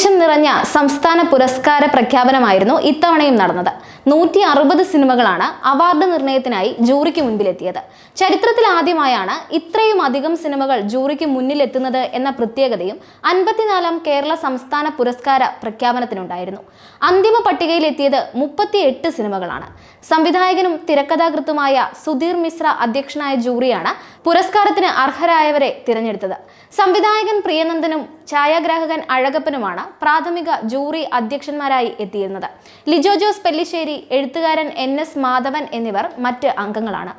ആവേശം നിറഞ്ഞ സംസ്ഥാന പുരസ്കാര പ്രഖ്യാപനമായിരുന്നു ഇത്തവണയും നടന്നത്. 160 സിനിമകളാണ് അവാർഡ് നിർണയത്തിനായി ജൂറിക്ക് മുൻപിലെത്തിയത്. ചരിത്രത്തിൽ ആദ്യമായാണ് ഇത്രയും അധികം സിനിമകൾ ജൂറിക്ക് മുന്നിലെത്തുന്നത് എന്ന പ്രത്യേകതയും 54ാം കേരള സംസ്ഥാന പുരസ്കാര പ്രഖ്യാപനത്തിനുണ്ടായിരുന്നു. അന്തിമ പട്ടികയിലെത്തിയത് 38 സിനിമകളാണ്. സംവിധായകനും തിരക്കഥാകൃത്തുമായ സുധീർ മിശ്ര അധ്യക്ഷനായ ജൂറിയാണ് പുരസ്കാരത്തിന് അർഹരായവരെ തിരഞ്ഞെടുത്തത്. സംവിധായകൻ പ്രിയനന്ദനും ഛായാഗ്രാഹകൻ അഴകപ്പനുമാണ് പ്രാഥമിക ജൂറി അധ്യക്ഷന്മാരായി എത്തിയിരുന്നത്. ലിജോ ജോസ് പെല്ലിശ്ശേരി, എഴുത്തുകാരൻ NS മാധവൻ എന്നിവർ മറ്റ് അംഗങ്ങളാണ്.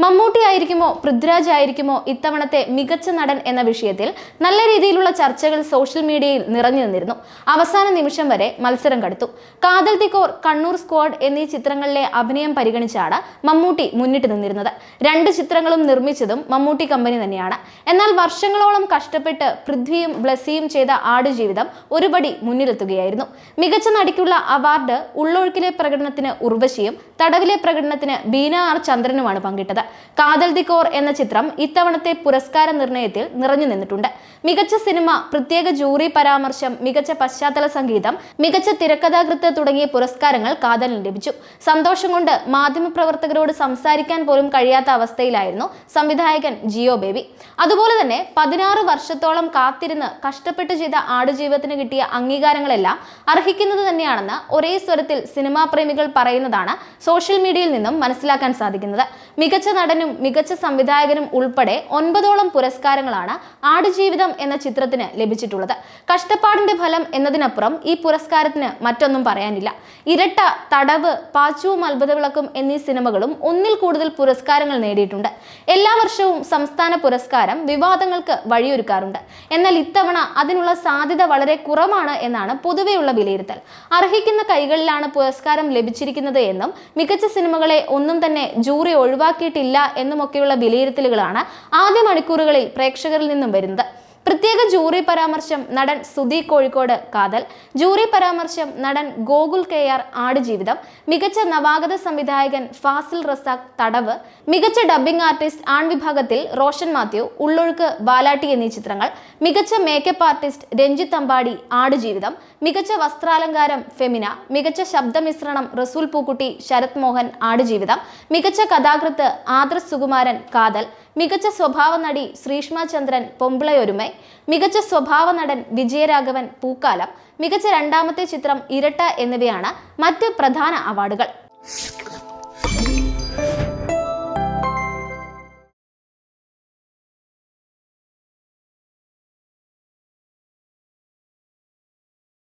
മമ്മൂട്ടി ആയിരിക്കുമോ പൃഥ്വിരാജ് ആയിരിക്കുമോ ഇത്തവണത്തെ മികച്ച നടൻ എന്ന വിഷയത്തിൽ നല്ല രീതിയിലുള്ള ചർച്ചകൾ സോഷ്യൽ മീഡിയയിൽ നിറഞ്ഞു നിന്നിരുന്നു. അവസാന നിമിഷം വരെ മത്സരം കടുത്തു. കാതൽ തിക്കോർ, കണ്ണൂർ സ്ക്വാഡ് എന്നീ ചിത്രങ്ങളിലെ അഭിനയം പരിഗണിച്ചാണ് മമ്മൂട്ടി മുന്നിട്ട് നിന്നിരുന്നത്. 2 ചിത്രങ്ങളും നിർമ്മിച്ചതും മമ്മൂട്ടി കമ്പനി തന്നെയാണ്. എന്നാൽ വർഷങ്ങളോളം കഷ്ടപ്പെട്ട് പൃഥ്വിയും ബ്ലസ്സിയും ചെയ്ത ആടുജീവിതം ഒരുപടി മുന്നിലെത്തുകയായിരുന്നു. മികച്ച നടിക്കുള്ള അവാർഡ് ഉള്ളൊഴുക്കിലെ പ്രകടനത്തിന് ഉർവശിയും തടവിലെ പ്രകടനത്തിന് ബീന ആർ ചന്ദ്രനുമാണ് പങ്കിട്ടത്. കാതൽ ദിക്കോർ എന്ന ചിത്രം ഇത്തവണത്തെ പുരസ്കാര നിർണയത്തിൽ നിറഞ്ഞു നിന്നിട്ടുണ്ട്. മികച്ച സിനിമ, പ്രത്യേക ജൂറി പരാമർശം, മികച്ച പശ്ചാത്തല സംഗീതം, മികച്ച തിരക്കഥാകൃത്ത് തുടങ്ങിയ പുരസ്കാരങ്ങൾ കാതലിന് ലഭിച്ചു. സന്തോഷം കൊണ്ട് മാധ്യമപ്രവർത്തകരോട് സംസാരിക്കാൻ പോലും കഴിയാത്ത അവസ്ഥയിലായിരുന്നു സംവിധായകൻ ജിയോ ബേബി. അതുപോലെ തന്നെ 16 വർഷത്തോളം കാത്തിരുന്ന് കഷ്ടപ്പെട്ട് ചെയ്ത ആടുജീവിതത്തിന് കിട്ടിയ അംഗീകാരങ്ങളെല്ലാം അർഹിക്കുന്നത് തന്നെയാണെന്ന് ഒരേ സ്വരത്തിൽ സിനിമാ പ്രേമികൾ പറയുന്നതാണ് സോഷ്യൽ മീഡിയയിൽ നിന്നും മനസ്സിലാക്കാൻ സാധിക്കുന്നത്. മികച്ച നടനും മികച്ച സംവിധായകനും ഉൾപ്പെടെ 9ഓളം പുരസ്കാരങ്ങളാണ് ആടുജീവിതം എന്ന ചിത്രത്തിന് ലഭിച്ചിട്ടുള്ളത്. കഷ്ടപ്പാടിന്റെ ഫലം എന്നതിനപ്പുറം ഈ പുരസ്കാരത്തിന് മറ്റൊന്നും പറയാനില്ല. ഇരട്ട, തടവ്, പാച്ചുവും അത്ഭുതവിളക്കും എന്നീ സിനിമകളും ഒന്നിൽ കൂടുതൽ പുരസ്കാരങ്ങൾ നേടിയിട്ടുണ്ട്. എല്ലാ വർഷവും സംസ്ഥാന പുരസ്കാരം വിവാദങ്ങൾക്ക് വഴിയൊരുക്കാറുണ്ട്. എന്നാൽ ഇത്തവണ അതിനുള്ള സാധ്യത വളരെ കുറവാണ് എന്നാണ് പൊതുവെയുള്ള വിലയിരുത്തൽ. അർഹിക്കുന്ന കൈകളിലാണ് പുരസ്കാരം ലഭിച്ചിരിക്കുന്നത് എന്നും മികച്ച സിനിമകളെ ഒന്നും തന്നെ ജൂറി ഒഴിവാക്കിയിട്ടില്ല എന്നുമൊക്കെയുള്ള വിലയിരുത്തലുകളാണ് ആദ്യ മണിക്കൂറുകളിൽ പ്രേക്ഷകരിൽ നിന്നും വരുന്നത്. പ്രത്യേക ജൂറി പരാമർശം നടൻ സുധി കോഴിക്കോട് കാതൽ, ജൂറി പരാമർശം നടൻ ഗോകുൽ KR ആടുജീവിതം, മികച്ച നവാഗത സംവിധായകൻ ഫാസിൽ റസാഖ് തടവ്, മികച്ച ഡബ്ബിംഗ് ആർട്ടിസ്റ്റ് ആൺവിഭാഗത്തിൽ റോഷൻ മാത്യു, ഉള്ളൊഴുക്ക്, ബാലാട്ടി എന്നീ ചിത്രങ്ങൾ, മികച്ച മേക്കപ്പ് ആർട്ടിസ്റ്റ് രഞ്ജിത്ത് അമ്പാടി ആടുജീവിതം, മികച്ച വസ്ത്രാലങ്കാരം ഫെമിന, മികച്ച ശബ്ദമിശ്രണം റസൂൽ പൂക്കുട്ടി ശരത് മോഹൻ ആടുജീവിതം, മികച്ച കഥാകൃത്ത് ആദർശ് സുകുമാരൻ കാതൽ, മികച്ച സ്വഭാവ നടി ശ്രീഷ്മ ചന്ദ്രൻ പൊമ്പിളയൊരുമൈ, മികച്ച സ്വഭാവ നടൻ വിജയരാഘവൻ പൂക്കാലം, മികച്ച രണ്ടാമത്തെ ചിത്രം ഇരട്ട എന്നിവയാണ് മറ്റ് പ്രധാന അവാർഡുകൾ.